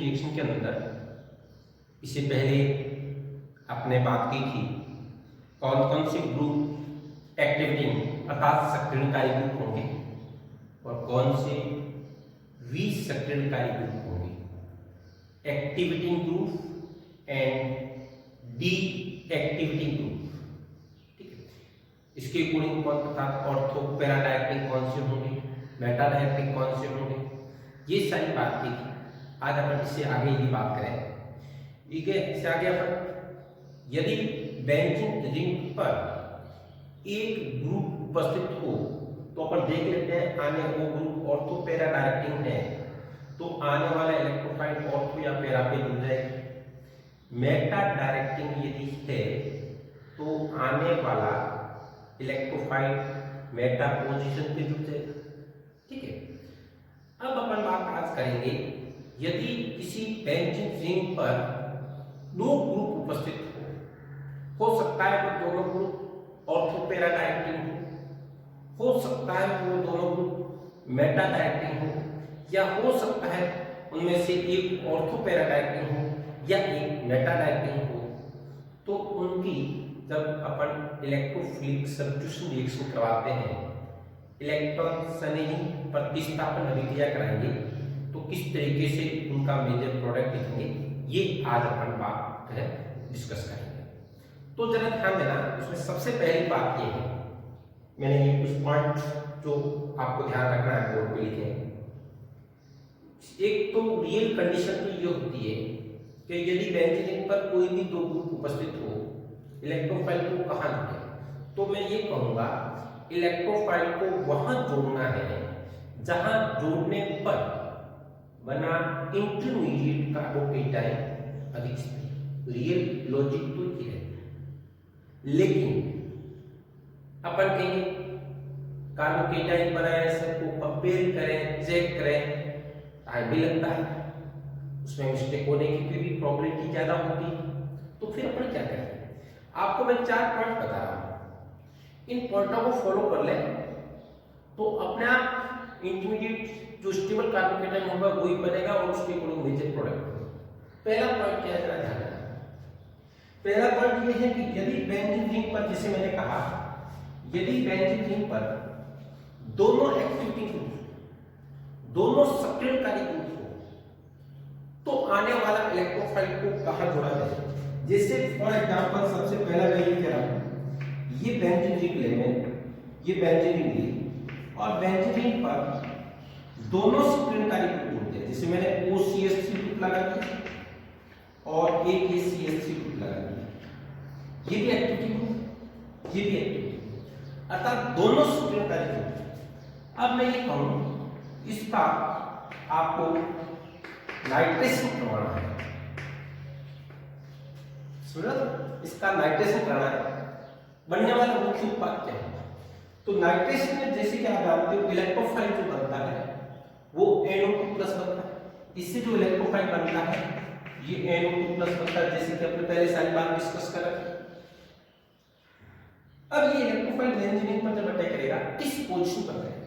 Reaction के अंदर इससे पहले आपने बात की थी कौन कौन से ग्रुप एक्टिविटी अर्थात सक्रियणकारी ग्रुप होंगे और कौन से विसक्रियणकारी ग्रुप होंगे। Activity group and D activity group, ठीक है। इसके अकॉर्डिंग कौन अर्थात ऑर्थो पैरा डायरेक्टिंग कौन से होंगे, मेटा डायरेक्टिंग कौन से होंगे, ये सारी बात की थी। आज अपन इससे आगे ये बात करें, ठीक है। इससे आगे अपन यदि बेंजीन रिंग पर एक ग्रुप उपस्थित हो तो अपन देख लेते हैं आने वो ग्रुप ऑर्थो पैरा डायरेक्टिंग है तो आने वाला इलेक्ट्रोफाइल ऑर्थो या पैरा पे जुड़ जाएगा। मेटा डायरेक्टिंग यदि है तो आने वाला इलेक्ट्रोफाइल मेटा पोजीशन पे जुड़ जाएगा, ठीक है। अब अपन बात आज करेंगे यदि किसी बेंजीन रिंग पर दो ग्रुप उपस्थित हो सकता है वो दोनों ग्रुप ऑर्थो पैरा डायरेक्टिंग हो सकता है वो दोनों ग्रुप मेटा डायरेक्टिंग हो, या हो सकता है उनमें से एक ऑर्थो पैरा डायरेक्टिंग हो या एक मेटा डायरेक्टिंग हो, तो उनकी जब अपन इलेक्ट्रोफिलिक सब्स्टिट्यूशन रिएक्शन करवाते हैं, इलेक्ट्रॉन संलयन प्रतिस्थापन अभिक्रिया कराएंगे तो किस तरीके से उनका मेजर प्रोडक्ट लिखेंगे, ये आज अपन बात डिस्कस करेंगे। तो जरा ध्यान देना, इसमें सबसे पहली बात ये है, मैंने ये कुछ पॉइंट जो आपको ध्यान रखना है बोर्ड पे लिखे। एक तो रियल कंडीशन तो ये होती है कि यदि बेंजीन रिंग पर कोई भी दो ग्रुप उपस्थित हो, इलेक्ट्रोफाइल को कहाँ जोड़े, तो मैं ये कहूंगा इलेक्ट्रोफाइल को वहां जोड़ना है जहां जोड़ने पर बना इंटरमीडिएट कार्बोकेटाइन अधिक स्थिर। रियल लॉजिक तो ये है, लेकिन अपन कहेंगे कार्बोकेटाइन बनाए सबको कंपेयर करें, चेक करें, टाइम भी लगता है, उसमें मिस्टेक होने की भी प्रोबेबिलिटी ज्यादा होती है। तो फिर अपन क्या करें, आपको मैं 4 पॉइंट बता रहा हूं, इन पॉइंटों को फॉलो कर ले तो अपने आप इंटरमीडिएट जो स्टेबल कार्बोकेटाइन होगा वही बनेगा और उसके अकॉर्डिंग मेजर प्रोडक्ट होगा। पहला पॉइंट क्या है, ध्यान रखना। पहला पॉइंट ये है कि यदि बेंजीन रिंग पर, जैसे मैंने कहा, यदि बेंजीन रिंग पर दोनों एक्टिविटी ग्रुप, दोनों सक्रियणकारी ग्रुप हो तो आने वाला इलेक्ट्रोफाइल को कहां जोड़ा जाए। जैसे फॉर एग्जांपल सबसे पहला मैं ये कह रहा हूं, ये बेंजीन रिंग लेंगे, ये बेंजीन रिंग ली और बेंजीन रिंग पर दोनों सक्रियणकारी ग्रुप होते हैं। जैसे मैंने OCH3 ग्रुप लगा दिया और एक ACH3 ग्रुप लगा दिया, ये भी एक्टिविटी ग्रुप, ये भी एक्टिविटी ग्रुप, अर्थात दोनों सक्रियणकारी ग्रुप। अब मैं ये कहूं इसका आपको नाइट्रेशन करवाना है, इसका नाइट्रेशन करना है, बनने वाला मुख्य उत्पाद क्या है। तो नाइट्रेशन में जैसे कि आप जानते हो इलेक्ट्रोफाइल जो बनता है वो NO2+ बनता है। इससे जो इलेक्ट्रोफाइल बनता है ये NO2+ बनता है, जैसे कि अपने पहले सारी बात डिस्कस कर रहे थे। अब ये इलेक्ट्रोफाइल बेंजीन रिंग पर जब अटैक करेगा किस पोजीशन पर करेगा,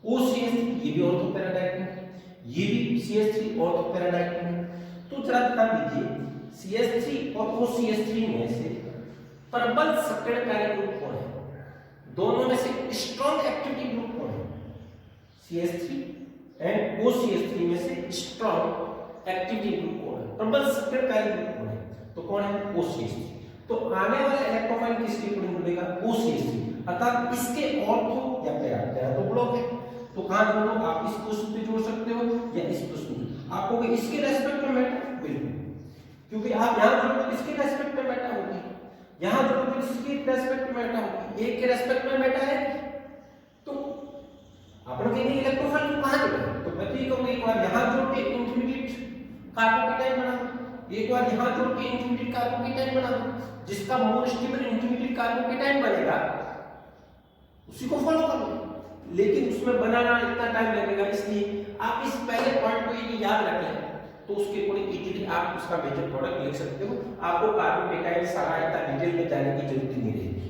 OCH3 ये भी ऑर्थो पैरा डायरेक्टिंग है, ये भी CH3 ऑर्थो पैरा डायरेक्टिंग है। तो जरा ध्यान दीजिए CH3 और OCH3 में से प्रबल सक्रियणकारी ग्रुप कौन है, दोनों में से स्ट्रॉन्ग एक्टिविटी ग्रुप कौन है, CH3 एंड OCH3 में से स्ट्रॉन्ग एक्टिविटी ग्रुप कौन है, प्रबल सक्रियणकारी ग्रुप कौन है, तो कौन है, OCH3। तो आने वाला इलेक्ट्रोफाइल किसके अकॉर्डिंग जुड़ेगा, OCH3, अर्थात इसके ऑर्थो या पैरा, पैरा तो ब्लॉक है तो कहां जोड़ो, आप इस पोजीशन पे जोड़ सकते हो या इस पोजीशन पे। आपको इसके रेस्पेक्ट में मैटर बिल्कुल, क्योंकि आप यहां जोड़ोगे इसके रेस्पेक्ट में मैटर होगी, यहां जोड़ोगे इसके रेस्पेक्ट में मैटर होगी, एक के रेस्पेक्ट में मैटर है। तो अपन कहेंगे इलेक्ट्रोफाइल को कहां जोड़े, तो मैं तो ये कहूंगा एक बार यहां जोड़ के इंटरमीडिएट कार्बोकेटाइन बना दो, एक बार यहां जोड़ के इंटरमीडिएट कार्बोकेटाइन बना दो, जिसका मोर स्टेबल इंटरमीडिएट कार्बोकेटाइन बनेगा उसी को फॉलो कर लो। लेकिन उसमें बनाना इतना टाइम लगेगा, इसलिए आप इस पहले पॉइंट को यदि याद रख लें तो उसके अकॉर्डिंग इजीली आप उसका मेजर प्रोडक्ट लिख सकते हो। आपको कार्बोकेटाइन सारा इतना डिटेल में जाने की जरूरत नहीं रहेगी।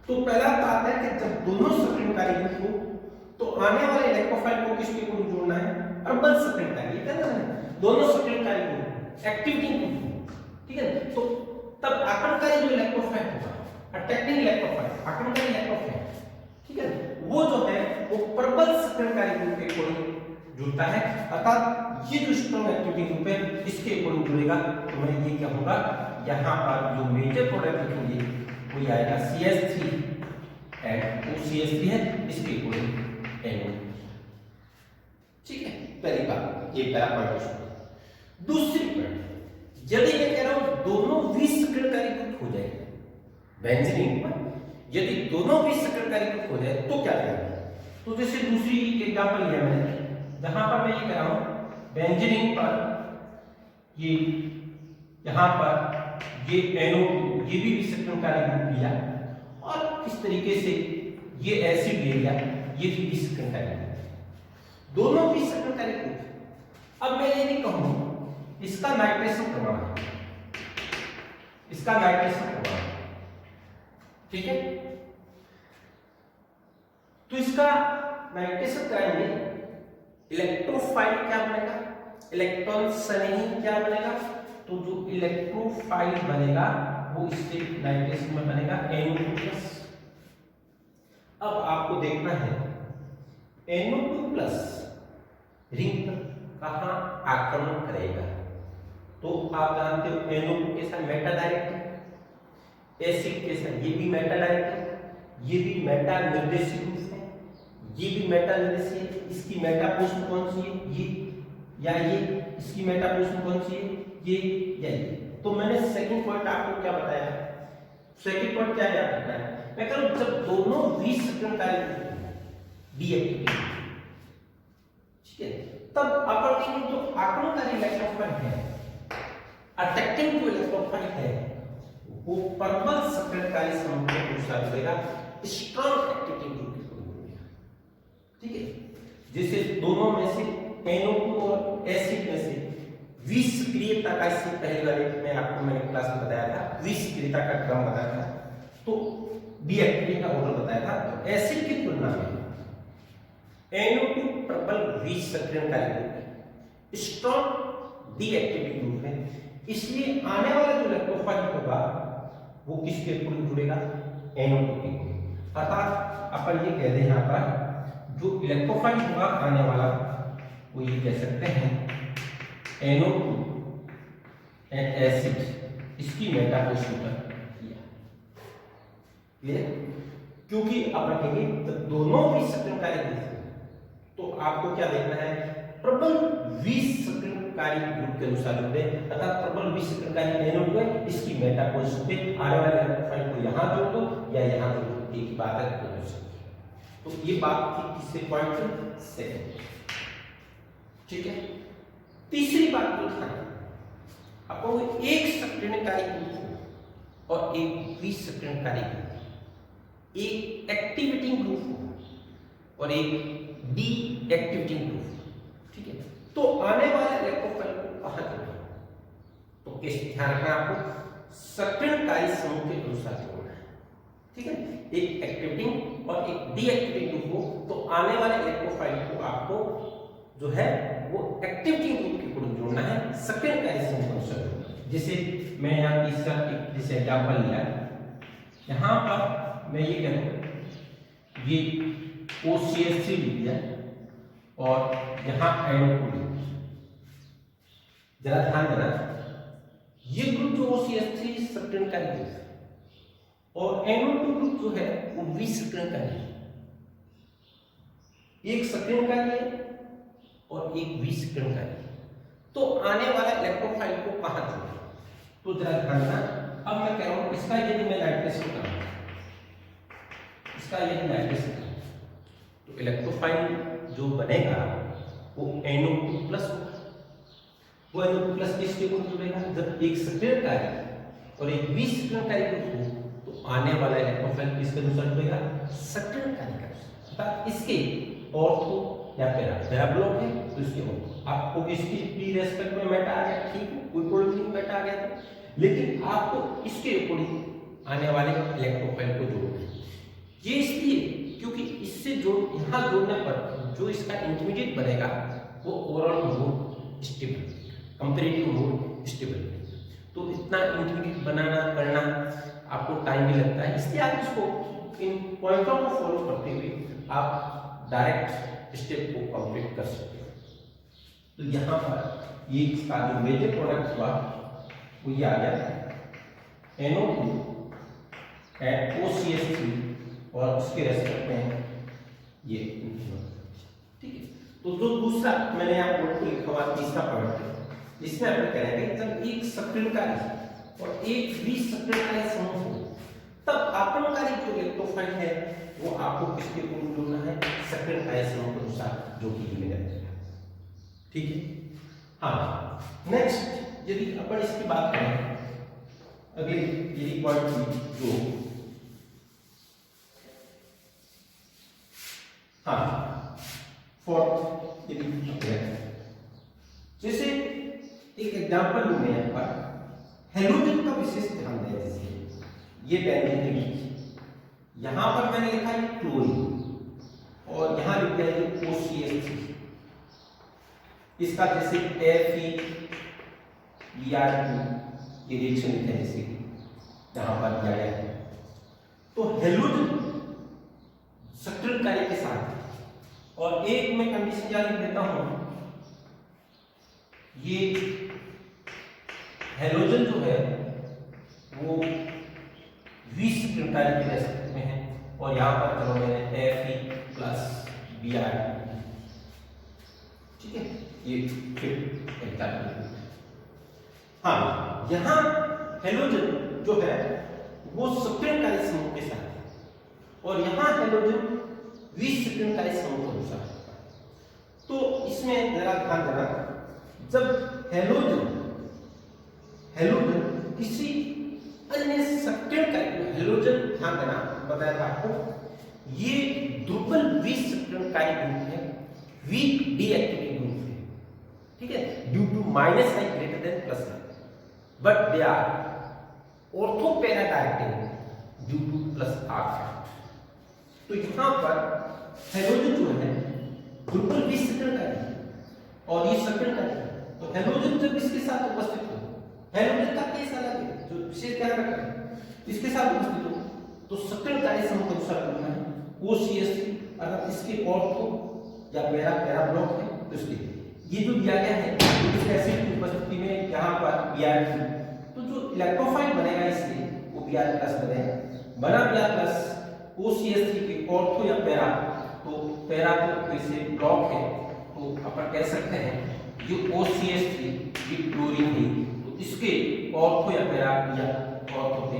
तो पहला बात है कि जब दोनों सक्रियणकारी ग्रुप हो तो आने वाले इलेक्ट्रोफाइल को किसके अकॉर्डिंग जोड़ना है, प्रबल सक्रियणकारी। दोनों सक्रियकारी ग्रुप एक्टिविटी ग्रुप, ठीक है। तो तब आक्रमणकारी जो इलेक्ट्रोफाइल होगा, अटैकिंग इलेक्ट्रोफाइल, आक्रमणकारी इलेक्ट्रोफाइल, ठीक है, वो जो है वो प्रबल सक्रियकारी ग्रुप के अकॉर्डिंग जुड़ता है, अर्थात ये जो स्ट्रॉन्ग एक्टिविटी ग्रुप है इसके अकॉर्डिंग जुड़ेगा। तो मैं ये क्या होगा, यहाँ पर जो मेजर प्रोडक्ट लिखेंगे वो आएगा CH3 एंड OCH3 है, इसके अकॉर्डिंग NO, ठीक है। पहली बात ये पहला पॉइंट। दूसरी पॉइंट, यदि मैं कह रहा हूं दोनों विसक्रियकारी ग्रुप हो जाए बेंजीन पर, यदि दोनों विसक्रियकारी ग्रुप हो जाए तो क्या करेंगे। तो जैसे दूसरी एग्जांपल लिया मैंने, जहां पर मैं ये कह रहा हूं बेंजीन पर ये यहां पर ये NO2 ये भी विसक्रियकारी ग्रुप लिया, और इस तरीके से ये एसिड ले लिया, ये भी विसक्रियकारी ग्रुप, दोनों विसक्रियकारी ग्रुप। अब मैं ये नहीं कहूं इसका नाइट्रेशन करवाना, इसका नाइट्रेशन करवाना, ठीक है। तो इसका नाइट्रेशन कराएंगे, इलेक्ट्रोफाइल क्या बनेगा, इलेक्ट्रॉन स्नेही क्या बनेगा, तो जो इलेक्ट्रोफाइल बनेगा वो इससे नाइट्रेशन में बनेगा NO2+। अब आपको देखना है NO2+ रिंग पर कहां आक्रमण करेगा। तो आप जानते हो NO2 के साथ मेटा डायरेक्ट है, एसिड के साथ ये भी मेटा डायरेक्ट है, ये भी मेटा निर्देशित रूप है, ये भी मेटा निर्देशित है। इसकी मेटा पोजीशन कौन सी है, ये या ये, इसकी मेटा पोजीशन कौन सी है, ये या ये। तो मैंने सेकंड पॉइंट आपको क्या बताया, सेकंड पॉइंट क्या याद रखना है, मैं कह रहा हूं जब दोनों विसक्रियकारी डीएक्टिविटी, ठीक है, तब अपरटिंग जो आक्रमणकारी इलेक्ट्रोफाइल है, अटैकिंग जो इलेक्ट्रोफाइल है, वो प्रबल सक्रियकारी समूह के अनुसार जुड़ेगा, स्ट्रॉन्ग एक्टिविटी ग्रुप के जुड़ेगा, ठीक है। जैसे दोनों में से NO2 और एसिड में से विसक्रियता का, इससे पहले वाले में आपको मैंने क्लास में बताया था, विसक्रियता का क्रम बताया था, तो डीएक्टिविटी का ऑर्डर बताया था। तो एसिड की तुलना में NO2 प्रबल विसक्रियकारी ग्रुप है, स्ट्रॉन्ग डीएक्टिविटी ग्रुप है, इसलिए आने वाला जो इलेक्ट्रोफाइल होगा वो किसके अकॉर्डिंग जुड़ेगा, NO2 के अकॉर्डिंग। अर्थात अपन ये कह दें यहाँ पर जो इलेक्ट्रोफाइल होगा आने वाला वो ये कह सकते हैं NO2 एंड एसिड, इसकी मेटा पोजीशन पर किया, क्लियर। क्योंकि आप रखेंगे तो दोनों विसक्रियकारी ग्रुप, तो आपको क्या देखना है, प्रबल विसक्रियकारी ग्रुप के अनुसार जुड़े, अर्थात प्रबल विसक्रियकारी NO2 है, इसकी मेटा पोजीशन पे आने वाले इलेक्ट्रोफाइल को यहां जोड़ दो या यहां जोड़ दो, एक ही बात है। तो ये बात थी किससे, पॉइंट सेकंड, ठीक है। तीसरी बात जो था आपको, एक सक्रियकारी ग्रुप और एक विसक्रियकारी ग्रुप, एक एक्टिविटी ग्रुप और एक डीएक्टिविटी ग्रुप, ठीक है। तो आने वाले इलेक्ट्रोफाइल को कहां जोड़ना, तो किस ध्यान रखना आपको, सक्रियकारी समूह के अनुसार जोड़ना है, ठीक है। एक एक्टिविटी और एक डीएक्टिविटी ग्रुप हो, तो आने वाले इलेक्ट्रोफाइल को आपको जो है वो एक्टिविटी ग्रुप के अकॉर्डिंग जोड़ना है, सक्रियकारी समूह के अनुसार। जैसे मैं यहाँ तीसरा एक जैसे एग्जाम्पल लिया, यहाँ पर मैं ये कह दूं ये OCH3 लिख दिया और यहाँ NO2 लिख दिया, जरा ध्यान देना, ये ग्रुप जो OCH3 सक्रियकारी ग्रुप है और NO2 ग्रुप जो है वो विसक्रियकारी है, एक सक्रियकारी है और एक विसक्रियकारी है। तो आने वाला इलेक्ट्रोफाइल को कहां जोड़े, तो जरा ध्यान देना। अब मैं कह रहा हूं इसका यदि मैं नाइट्रेशन करूं, इसका यदि नाइट्रेशन करूं, तो इलेक्ट्रोफाइल जो बनेगा वो NO2+ होगा। वो NO2+ किसके साथ जुड़ेगा, जब एक सक्रियकारी और एक विसक्रियकारी ग्रुप हो, तो आने वाला इलेक्ट्रोफाइल किसके अनुसार जुड़ेगा, सक्रियकारी का। अर्थात इसके ऑर्थो या पैरा ब्लॉक है तो इसके आपको इसकी पी रेस्पेक्ट में मेटा आ गया, ठीक है, कोई प्रॉब्लम नहीं, मेटा आ गया था, लेकिन आपको इसके अकॉर्डिंग आने वाले इलेक्ट्रोफाइल को जोड़ना है। ये इसलिए क्योंकि इससे जो यहाँ जोड़ने पर जो इसका इंटरमीडिएट बनेगा वो overall more stable, comparative mode stability. तो इतना इंटीग्रेट बनाना करना आपको टाइम भी लगता है, इसलिए आप इसको इन पॉइंटों को फॉलो करते हुए आप डायरेक्ट स्टेप को कंप्लीट कर सकते हो। तो यहाँ पर ये इसका जो मेजर प्रोडक्ट हुआ वो ये आ गया NO2 एंड OCH3 और उसके रेस्पेक्ट में ये, ठीक है। तो जो दूसरा मैंने यहाँ बोर्ड को लिखा हुआ तीसरा पॉइंट है, इसमें अपन करेंगे जब एक सक्रियकारी और एक विसक्रियकारी समूह हो तब आक्रमणकारी जो इलेक्ट्रोफाइल है वो आपको किसके अनुरूप ढूंढना है, सक्रियकारी समूह के अनुसार, जो कि ये मिलेगा, ठीक है। हाँ, नेक्स्ट यदि अपन इसकी बात करें अगले यदि पॉइंट जो हाँ फोर्थ यदि जैसे एक एग्जांपल लूंगे यहाँ पर हेलोजन का विशेष ध्यान दें। जैसे ये बेंजीन, यहाँ पर मैंने लिखा है क्लोरीन और यहाँ लिख दिया है OCH3, इसका जैसे FeBr2 ये रिएक्शन लिखा है जैसे यहाँ पर दिया गया है। तो हेलोजन सक्रिय कार्य के साथ और एक मैं कंडीशन क्या लिख देता हूं, ये हेलोजन जो है वो विसक्रिय कार्य के रेस्पेक्ट में है और यहाँ पर चलो मैंने Fe+Br, ठीक है, ये फिर एग्जांपल। हाँ, यहाँ हेलोजन जो है वो सक्रियकारी समूह के साथ है और यहाँ हेलोजन विसक्रियकारी समूह के अनुसार है। तो इसमें जरा ध्यान देना, जब हेलोजन किसी अन्य सक्रियकारी, हेलोजन ध्यान देना बताया था आपको, ये दुर्बल विसक्रियकारी ग्रुप है, वीक डीएक्टिवेटिंग ग्रुप है, ठीक है, due to -i greater than +i, but they are ortho para directing due to +r। तो यहाँ पर हेलोजन जो है दुर्बल विसक्रियकारी और ये सक्रियकारी, तो हेलोजन जब इसके साथ उपस्थित हो, हेलोजन का केस अलग है जो विशेष ध्यान रखना है, इसके साथ उपस्थित हो तो सक्रियकारी समूह के अनुसार करना है OCH3, अगर इसके ऑर्थो या पैरा ब्लॉक है तो इसके ये जो दिया गया है इस एसिड की उपस्थिति में यहाँ पर Br2, तो जो इलेक्ट्रोफाइल बनेगा इससे वो Br+ बना Br+ OCH3 के ऑर्थो या पैरा, तो पैरा तो वैसे ब्लॉक है तो अपन कह सकते हैं जो OCH3 ये क्लोरीन है, तो इसके ऑर्थो या पैरा या ऑर्थो पे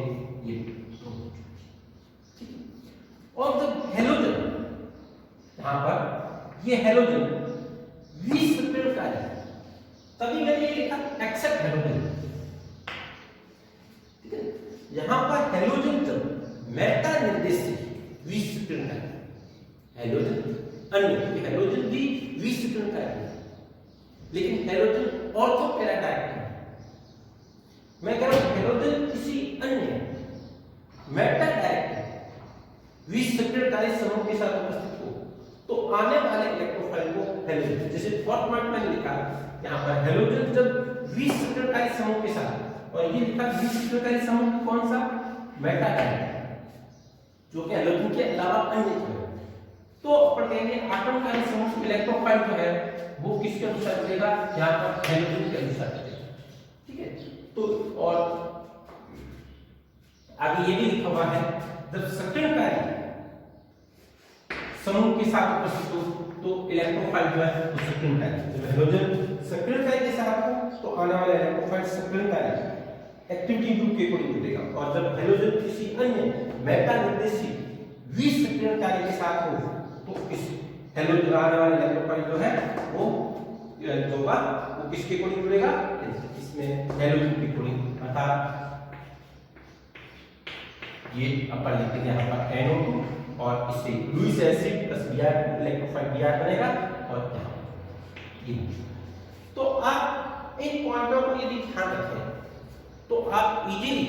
ये, ठीक है। और जब हेलोजन यहाँ पर ये हेलोजन विसक्रियकारी, तभी मैंने ये लिखा एक्सेप्ट हेलोजन, ठीक है। यहाँ पर हेलोजन जब मेटा निर्देशित विसक्रियकारी, हेलोजन अन्य हेलोजन भी विसक्रियकारी लेकिन हेलोजन ऑर्थो पैरा डायरेक्टिंग, मैं कह रहा हूं हेलोजन किसी अन्य मेटा डायरेक्टिंग विसक्रियकारी समूह के साथ उपस्थित हो तो आने वाले इलेक्ट्रोफाइल को हेलोजन, जैसे फोर्थ पॉइंट मैंने लिखा यहाँ पर हेलोजन जब विसक्रियकारी समूह के साथ, और ये लिखा विसक्रियकारी समूह कौन सा, मेटा डायरेक्टिंग, जो कि हेलोजन के अलावा अन्य है, तो अपन कहेंगे आक्रमणकारी समूह इलेक्ट्रोफाइल जो है वो किसके अनुसार चलेगा, यहाँ पर हेलोजन के अनुसार चलेगा, ठीक है। तो और आगे ये भी लिखा हुआ है जब सक्रियकारी समूह के साथ उपस्थित हो तो इलेक्ट्रोफाइल जो है वो सक्रियकारी, जब हेलोजन सक्रियकारी के साथ हो तो आने वाला इलेक्ट्रोफाइल सक्रियकारी एक्टिविटी ग्रुप के अकॉर्डिंग जुड़ेगा, और जब हेलोजन किसी अन्य मेटा निर्देशित विसक्रियकारी के साथ हो तो इस हेलोजन आने वाला इलेक्ट्रोफाइल जो है वो जो होगा वो किसके अकॉर्डिंग जुड़ेगा, इसमें हेलोजन के अकॉर्डिंग, अर्थात ये अपन लिखते हैं यहाँ पर NO2 और इससे Lewis acid plus Br electrophile Br बनेगा और यहाँ ये। तो आप इन पॉइंटों को यदि ध्यान रखें तो आप इजीली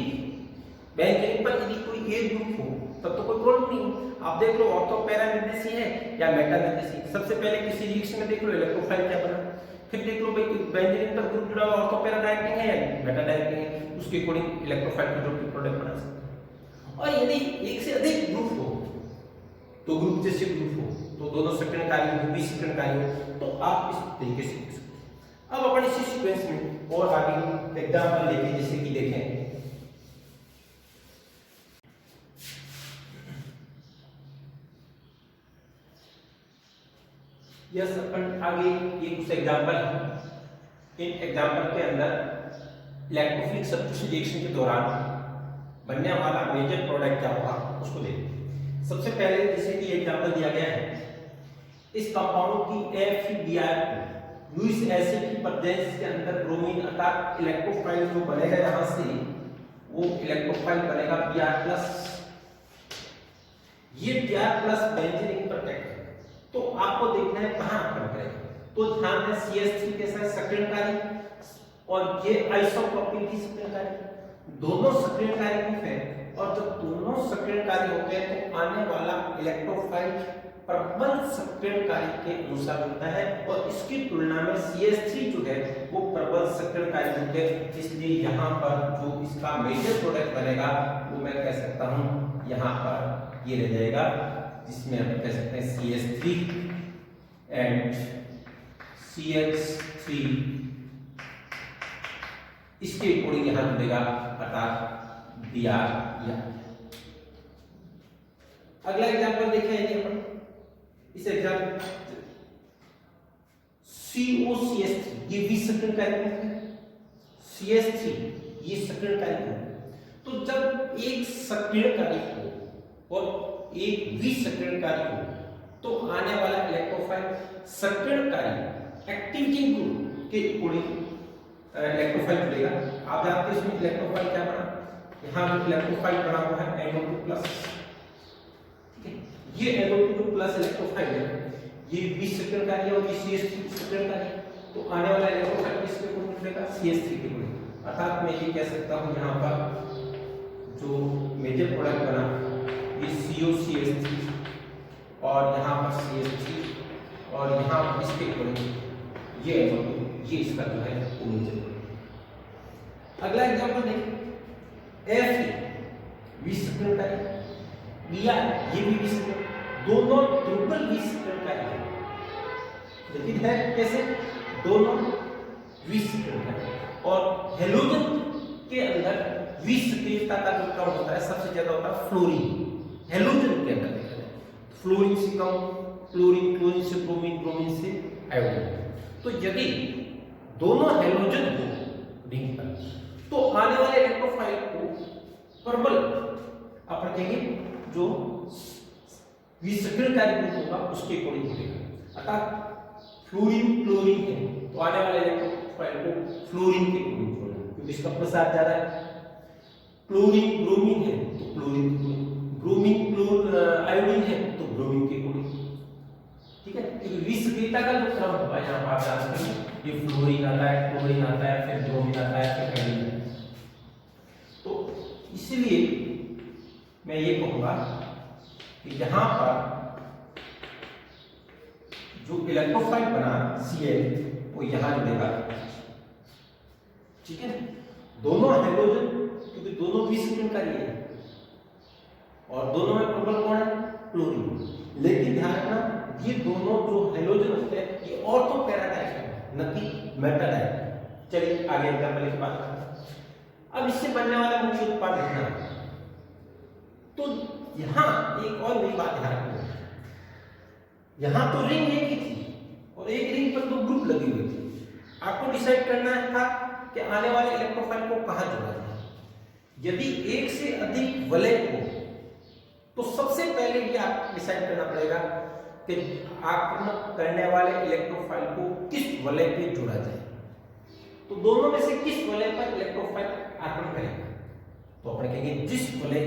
बेंजीन पर यदि कोई एक ग्रुप हो तब तो कोई प्रॉब्लम नहीं, आप देख लो ऑर्थो पैरा निर्देशी है या मेटा निर्देशी, सबसे पहले किसी रिएक्शन में देख लो इलेक्ट्रोफाइल क्या बना, फिर देख लो भाई बेंजीन पर ग्रुप जुड़ा हुआ ऑर्थो पैरा डायरेक्टिंग है या बेटा डायरेक्टिंग है, उसके अकॉर्डिंग इलेक्ट्रोफाइल को जोड़ के प्रोडक्ट बना सकते हैं। और यदि एक से अधिक ग्रुप हो, तो ग्रुप जैसे ग्रुप हो, तो दोनों सक्रियकारी हो, विसक्रियकारी हो, तो आप इस तरीके से लिख सकते हैं। अब अपन इसी सीक्वेंस में और आगे एग्जांपल लेके जैसे कि देखें, यस अपन आगे ये कुछ एग्जांपल है। इन एग्जांपल के अंदर इलेक्ट्रोफिलिक सब्स्टिट्यूशन रिएक्शन के दौरान बनने वाला मेजर प्रोडक्ट क्या होगा उसको देखते। सबसे पहले जैसे कि एग्जांपल दिया गया है, इस कंपाउंड की FeBr लुईस एसिड की प्रेजेंस के अंदर ब्रोमीन अर्थात इलेक्ट्रोफाइल जो बनेगा यहां से वो इलेक्ट्रोफाइल बनेगा Br+। ये Br+ बेंजीन रिंग पर अटैक है, तो आपको देखना है कहां अटैक करेगा। तो ध्यान दें CH3 के साथ सक्रियकारी और ये आइसोप्रोपिल की सक्रियकारी, दोनों सक्रियकारी ग्रुप है, और जब दोनों सक्रियकारी होते हैं तो आने वाला इलेक्ट्रोफाइल प्रबल सक्रियकारी के अनुसार होता है, और इसकी तुलना में CH3 जो है वो प्रबल सक्रियकारी ग्रुप है। इसलिए यहाँ पर जो इसका मेजर प्रोडक्ट बनेगा वो मैं कह सकता हूँ यहाँ पर ये रह जाएगा, जिसमें हम कह सकते हैं CH3 एंड CH3 इसके अकॉर्डिंग यहाँ जुड़ेगा अर्थात Br। अगला एग्जांपल देखें अपन, इस एग्जांपल COCH3 ये विसक्रियकारी ग्रुप है, CH3 ये सक्रियकारी ग्रुप है। तो जब एक सक्रियकारी हो और एक विसक्रियकारी हो तो आने वाला इलेक्ट्रोफाइल सक्रियकारी एक्टिविटी ग्रुप के अकॉर्डिंग इलेक्ट्रोफाइल जुड़ेगा। आप जानते हैं इसमें इलेक्ट्रोफाइल क्या बना, यहाँ जो इलेक्ट्रोफाइल बना हुआ है NO2+, ये NO2+ इलेक्ट्रोफाइल है, ये विसक्रियकारी है और ये CH3 सक्रियकारी है, तो आने वाला इलेक्ट्रोफाइल किसके अकॉर्डिंग जुड़ेगा, CH3 के अकॉर्डिंग। अर्थात मैं ये कह सकता हूँ यहाँ पर जो मेजर प्रोडक्ट बना ये COCH3 और यहाँ पर CH3 और यहाँ पर इसके अकॉर्डिंग ये NO2, ये इसका जो है वो मेजर। अगला एग्जांपल देखिए, Fe विसक्रियकारी, Br ये भी विसक्रियकारी, दोनों दुर्बल विसक्रियकारी है, लेकिन है कैसे, दोनों विसक्रियकारी। और हेलोजन के अंदर विसक्रियता का जो क्रम होता है सबसे ज्यादा होता है फ्लोरीन, हेलोजन के अंदर देखा जाए फ्लोरीन से कम, क्लोरीन, क्लोरीन से ब्रोमीन, ब्रोमीन से आयोडीन। तो यदि दोनों हेलोजन हो रिंग पर तो आने वाले इलेक्ट्रोफाइल को प्रबल अपन कहेंगे जो विसक्रियकारी ग्रुप होगा उसके अकॉर्डिंग जुड़ेगा। अर्थात फ्लोरीन क्लोरीन है तो आने वाले इलेक्ट्रोफाइल को फ्लोरीन के अकॉर्डिंग जोड़ना, क्योंकि इसका प्रसार ज्यादा है। क्लोरीन ब्रोमीन है तो क्लोरीन, ब्रोमीन आयोडीन है तो ब्रोमीन के अकॉर्डिंग, ठीक है। क्योंकि विसक्रियता का जो क्रम होगा यहाँ पर आप जानते हैं ये फ्लोरीन आता है, क्लोरीन आता है, फिर ब्रोमीन आता है, फिर आयोडीन। तो इसलिए मैं ये कहूंगा कि यहाँ पर जो इलेक्ट्रोफाइल बना Cl वो यहाँ जुड़ेगा, ठीक है। दोनों हेलोजन, क्योंकि दोनों विसक्रियकारी है और दोनों में प्रबल कौन है, क्लोरीन। लेकिन ध्यान रखना ये दोनों जो हेलोजन होते हैं ये ऑर्थो पैरा डायरेक्ट है, न कि मेटा डायरेक्ट। चलिए आगे एग्जांपल की बात करते हैं। अब इससे बनने वाला मुख्य उत्पाद देखना, तो यहां एक और नई बात ध्यान रखना, यहां तो रिंग एक ही थी और एक रिंग पर दो ग्रुप लगी हुई थी। आपको डिसाइड करना था कि आने वाले इलेक्ट्रोफाइल को कहां जोड़ा जाए। यदि एक से अधिक वलय हो तो सबसे पहले ये आपको डिसाइड करना पड़ेगा कि आक्रमण करने वाले इलेक्ट्रोफाइल को किस वलय पे जोड़ा जाए। तो दोनों में से किस वलय पर इलेक्ट्रोफाइल आक्रमण करेगा, तो अपन कहेंगे जिस वलय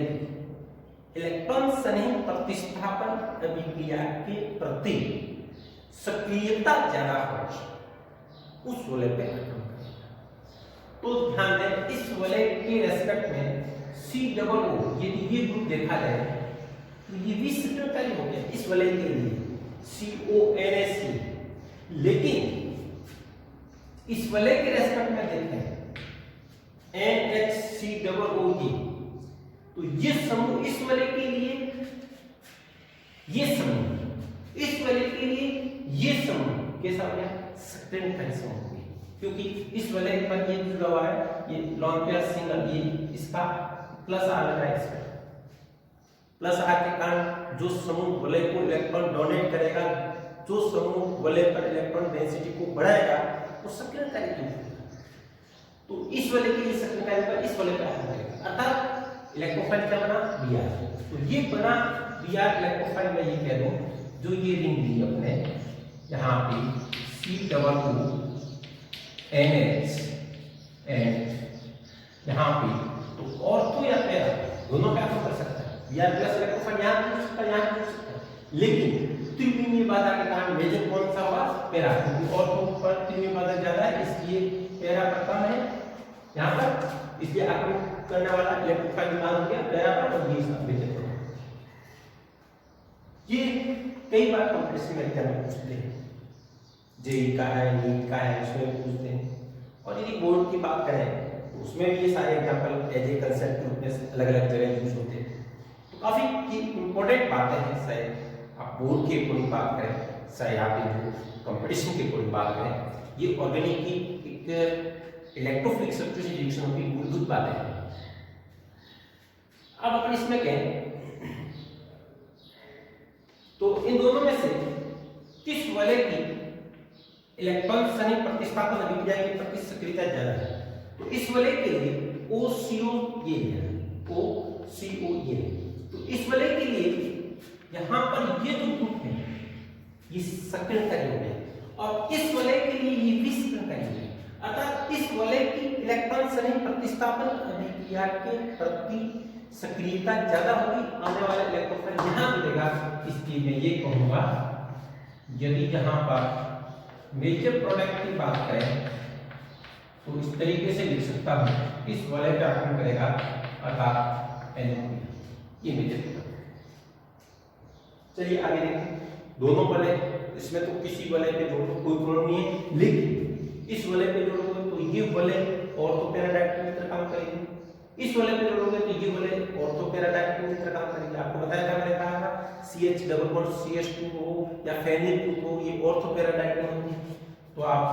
इलेक्ट्रॉन सन्निहित प्रतिस्थापन अभिक्रिया के प्रति सक्रियता ज्यादा हो उस वलय पे आक्रमण करेगा। तो ध्यान दें इस वलय के रेस्पेक्ट में COO यदि ये ग्रुप देखा जाए तो ये विसक्रियकारी हो गया इस वलय के लिए CONH, लेकिन इस वलय के रेस्पेक्ट में देखें NHCOOE, तो ये समूह इस वलय के लिए, ये समूह इस वलय के लिए, ये समूह कैसा हो गया? सक्रियण समूह हो गया, क्योंकि इस वलय पर ये जुड़ा हुआ है, ये लॉन पेयर सिंगल, ये इसका प्लस आ लगा है, इसका प्लस आर के कारण जो समूह वलय को इलेक्ट्रॉन डोनेट करेगा, जो समूह वलय पर इलेक्ट्रॉन डेंसिटी को बढ़ाएगा, वो सक्रियणकारी क्यों होगा? तो इस वलय के लिए सक्रियणकारी पर इस वलय पर हावी करेगा, अर्थात इलेक्ट्रोफाइल क्या बना? Br। तो ये बना Br इलेक्ट्रोफाइल, मैं ये कह दूं, जो ये रिंग ली अपने यहाँ पे C NH एंड यहाँ पे, तो ऑर्थो या पैरा दोनों का कर सकता है, Br प्लस इलेक्ट्रोफाइल यहाँ भी हो सकता है, यहाँ भी हो सकता है, लेकिन त्रिविमीय बाधा के कारण मेजर कौन सा होगा? पैरा, क्योंकि ऑर्थो पर त्रिविमीय बाधा ज्यादा है, इसलिए पैरा पर कम है यहाँ पर, इसलिए आक्रमण करने वाला इलेक्ट्रोफाइल मान हो गया पैरा पर, और ये सब मेजर पर। ये कई बार कंपटीशन में एग्जाम में पूछते हैं, जेई का है, नीट का है, उसमें पूछते हैं, और यदि बोर्ड की बात करें तो उसमें भी ये सारे एग्जाम्पल एज ए कंसेप्ट रूप में अलग अलग जगह यूज होते हैं। तो काफी इंपॉर्टेंट बातें हैं, शायद आप बोर्ड के अकॉर्डिंग बात करें, चाहे आप जो कंपटीशन के अकॉर्डिंग बात करें, ये ऑर्गेनिक की एक इलेक्ट्रोफिलिक सब्स्टिट्यूशन रिएक्शन की मूलभूत बातें हैं। अब अपन इसमें कहें तो इन दोनों में से किस वलय की इलेक्ट्रॉन संयुक्त प्रतिस्थापन अभिक्रिया की प्रति सक्रियता ज्यादा है? तो इस वलय के लिए OCO ये है, OCO ये है, तो इस वलय के लिए यहां पर ये जो ग्रुप है ये सक्रियणकारी हो गया, और इस वलय के लिए ये भी सक्रियणकारी हो गया, अर्थात इस वलय की इलेक्ट्रॉन संयुक्त प्रतिस्थापन अभिक्रिया के प्रति सक्रियता ज्यादा होगी, आने वाला इलेक्ट्रोफाइल यहां मिलेगा। इसलिए मैं ये कहूंगा, यदि यहां पर मेजर प्रोडक्ट की बात करें तो इस तरीके से लिख सकता हूं, इस वलय पे आक्रमण करेगा अर्थात NO, ये मेजर प्रोडक्ट। चलिए आगे देखें, दोनों वलय, इसमें तो किसी वलय पे जोड़ो कोई प्रॉब्लम नहीं है, लेकिन इस वलय पे जोड़ोगे तो ये वलय ऑर्थो पैरा डायरेक्ट की तरह काम करेगी, इस वलय पे जोड़ोगे तो ये वलय ऑर्थो पैरा डायरेक्ट की तरह काम करेगी। आपको बताया था, मैंने कहा CH डबल बॉन्ड CH2 हो या फेनिल ग्रुप हो, ये ऑर्थो पैरा डायरेक्ट होंगे, तो आप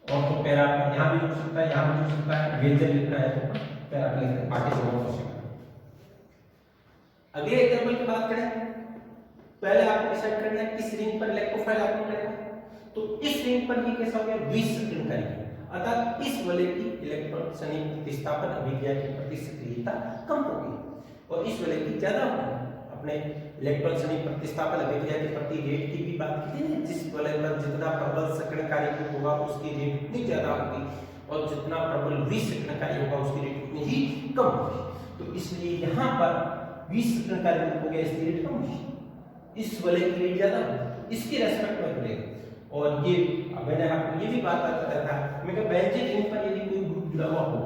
ऑर्थो पैरा यहां भी जुड़ सकता है, यहां भी जुड़ सकता है, व्यंजन लिखना है तो पैरा लिख दें, बाकी सब हो सकता है। अगले एग्जांपल की बात करें, पहले आपको डिसाइड करना है किस रिंग पर इलेक्ट्रोफाइल आक्रमण करेगा, तो इस रिंग पर ये कैसा हो गया? विसक्रियणकारी, अर्थात इस वलय की इलेक्ट्रॉन संयुक्त प्रतिस्थापन अभिक्रिया की प्रति सक्रियता कम होगी, और इस वलय की ज्यादा होगी। अपने इलेक्ट्रॉन संयुक्त प्रतिस्थापन अभिक्रिया के प्रति रेट की भी बात की थी, जिस वलय पर जितना प्रबल सक्रियणकारी होगा उसकी रेट उतनी ज्यादा होगी, और जितना प्रबल विसक्रियणकारी होगा उसकी रेट उतनी ही कम होगी। तो इसलिए यहाँ पर विसक्रियणकारी हो गया, इसकी रेट कम होगी, इस वलय की रेट ज्यादा होगी, इसके रेस्पेक्ट में मिलेगा। और ये मैंने आपको ये भी बात बताया था, मैं कहा बेंजीन रिंग पर यदि कोई ग्रुप जुड़ा हुआ हो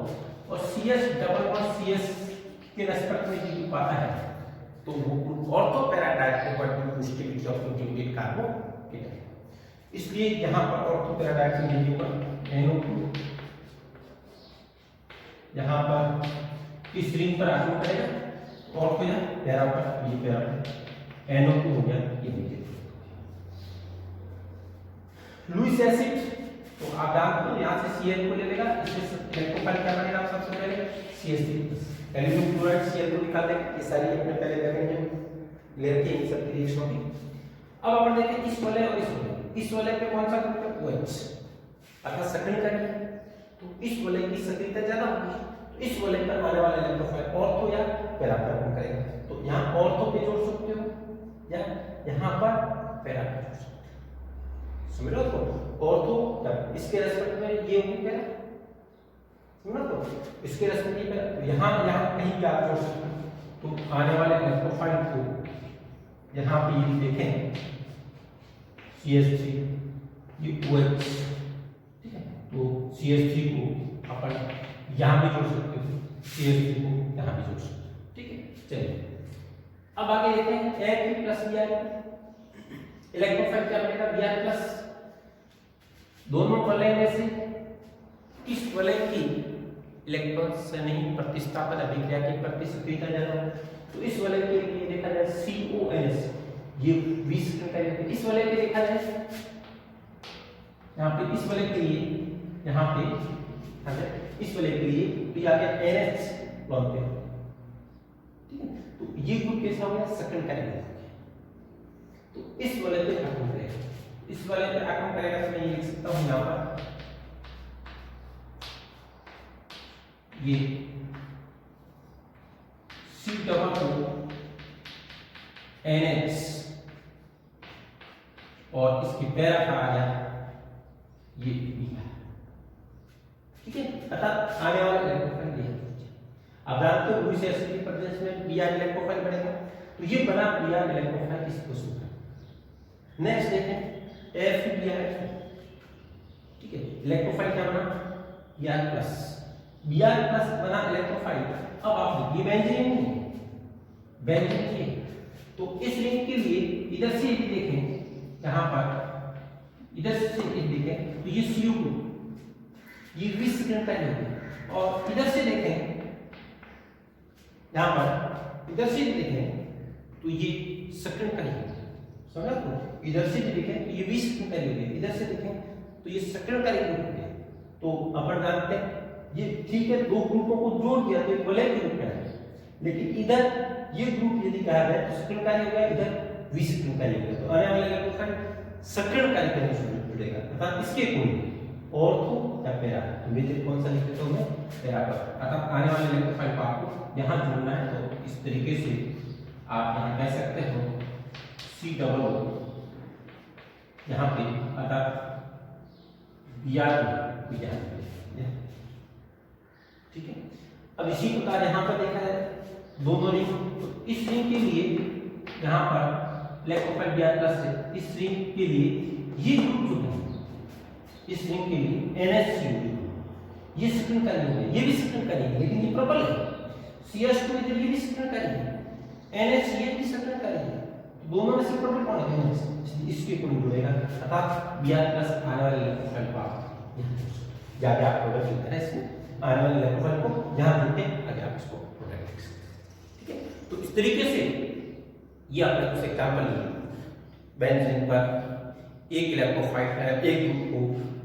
और CH डबल बॉन्ड CH के रेस्पेक्ट में ग्रुप आता है, तो वो ग्रुप ऑर्थो पैरा डायरेक्ट को स्टेबिलिटी ऑफ इंटीग्रेटेड कार्बोकेटाइन। इसलिए यहां पर ऑर्थो पैरा डायरेक्ट के लिए पर NO2 यहां पर इस रिंग पर आक्रमण करेगा, ऑर्थो या पैरा पर, ये पैरा पर NO2 हो गया, ये नीचे लुईस एसिड, तो आप जानते हो यहां से Cl को ले लेगा, इससे इलेक्ट्रोफाइल क्या बनेगा? सबसे पहले CH3+, एल्यूमिनियम क्लोराइड Cl को निकाल देंगे, ये सारी अपने पहले देखेंगे ले रखी है, इन सब की रिएक्शन होगी। अब अपन देखते हैं इस वलय और इस वलय पे कौन सा ग्रुप है? OH, अर्थात सक्रियणकारी, तो इस वलय की सक्रियता ज्यादा होगी, तो इस वलय पर आने वाला इलेक्ट्रोफाइल ऑर्थो या पैरा पर आक्रमण करेगा। तो यहां ऑर्थो पे जोड़ सकते हो या यहां पर पैरा पे जोड़ सकते हो, समझ लो। तो ऑर्थो इसके रेस्पेक्ट में ये होगी पैरा, समझ लो, इसके रेस्पेक्ट में पैरा, तो यहां कहीं भी आप जोड़ सकते हो। तो आने वाले इलेक्ट्रोफाइल को यहां पे ये देखें CH3, ये OH, ठीक है, तो CH3 को अपन यहां भी जोड़ सकते हो, CH3 को यहां भी जोड़ सकते हो, ठीक है। चलिए अब आगे देखते हैं Ag+Br, इलेक्ट्रोफाइल क्या बनेगा Br+। दोनों वलय में से किस वलय की इलेक्ट्रॉन से नहीं प्रतिस्थापन अभिक्रिया की प्रतिक्रिया जाना है, तो इस वलय के लिए देखा जाए CONS ये 20 सेकंड का है। इस वलय के देखा जाए यहाँ पे इस वलय के लिए यहाँ पे इस वलय के लिए तो ये आ गया NH बॉन्ड पे, ठीक है। तो ये ग्रुप कैसा हो गया सेकंड का है। तो इस वलय पे आक्रमण करेगा, इस वलय पे आक्रमण करेगा तो मैं ये लिख सकता हूं यहाँ पर ये C+NH और इसकी पैरा का आ गया ये Br, ठीक है। अर्थात आने वाला इलेक्ट्रोफाइल ये अब जानते हो लुईस एसिड प्रेजेंस में Br इलेक्ट्रोफाइल बनेगा, तो ये बना Br इलेक्ट्रोफाइल इसको सुना। नेक्स्ट देखें F2Br, ठीक है। इलेक्ट्रोफाइल क्या बना Br+ बना इलेक्ट्रोफाइल। अब आप देखिए बेंजीन है, तो इस रिंग के लिए इधर से यदि देखें यहाँ पर इधर से यदि देखें तो ये CO2 ये 20 सेकंड का है, और इधर से देखें यहाँ पर इधर से देखें तो ये सेकंड का है, समझा। तो इधर से भी देखें तो ये 20 सेकंड का है, इधर से देखें तो ये सेकंड का है। तो अपन जानते हैं ये ठीक है, दो ग्रुपों को जोड़ दिया तो एक वलय के रूप में है, लेकिन इधर ये ग्रुप यदि कहा जाए तो सेकंड कार्य होगा, इधर 20 सेकंड कार्य होगा। तो आने वाले इलेक्ट्रोफाइल सेकंड कार्य करने से जुड़ेगा, अर्थात इसके कोण ऑर्थो या पैरा, तो मेजर कौन सा लिखते हो मैं पैरा पर। अर्थात आने वाले इलेक्ट्रोफाइल को आपको यहां जोड़ना है, तो इस तरीके से आप यहां कह सकते हो C यहां पे अर्थात Br, ठीक है। अब इसी प्रकार यहाँ पर देखा जाए दोनों रिंग, तो इस रिंग के लिए यहाँ पर इलेक्ट्रोफाइल Br+ है, इस रिंग के लिए ये ग्रुप जो है इस रिंग के लिए NH ये सेकंड का रिंग है, ये भी सेकंड का रिंग है, लेकिन ये प्रबल है। CH2 इधर ये भी सेकंड का रिंग है, NH ये भी सेकंड का रिंग है, दोनों में से प्रबल कौन है NH, इसके कोण जुड़ेगा। अर्थात Br+ आने वाले इलेक्ट्रोफाइल को आप जाके आप प्रोडक्ट लिखते हैं, इसमें आने वाले इलेक्ट्रोफाइल को यहां जोड़ के आगे आप इसको प्रोडक्ट लिख सकते हैं, ठीक है। तो इस तरीके से ये आपने कुछ एग्जांपल लिए बेंजीन पर एक इलेक्ट्रोफाइल एक ग्रुप हो,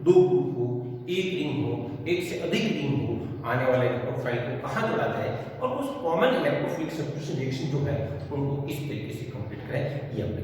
दो ग्रुप हो, एक रिंग हो, एक से अधिक रिंग हो, आने वाले इलेक्ट्रोफाइल को कहां जोड़ा जाए और उस कॉमन इलेक्ट्रोफिलिक सब्स्टिट्यूशन रिएक्शन जो है उनको किस तरीके से कंप्लीट करें, ये हमने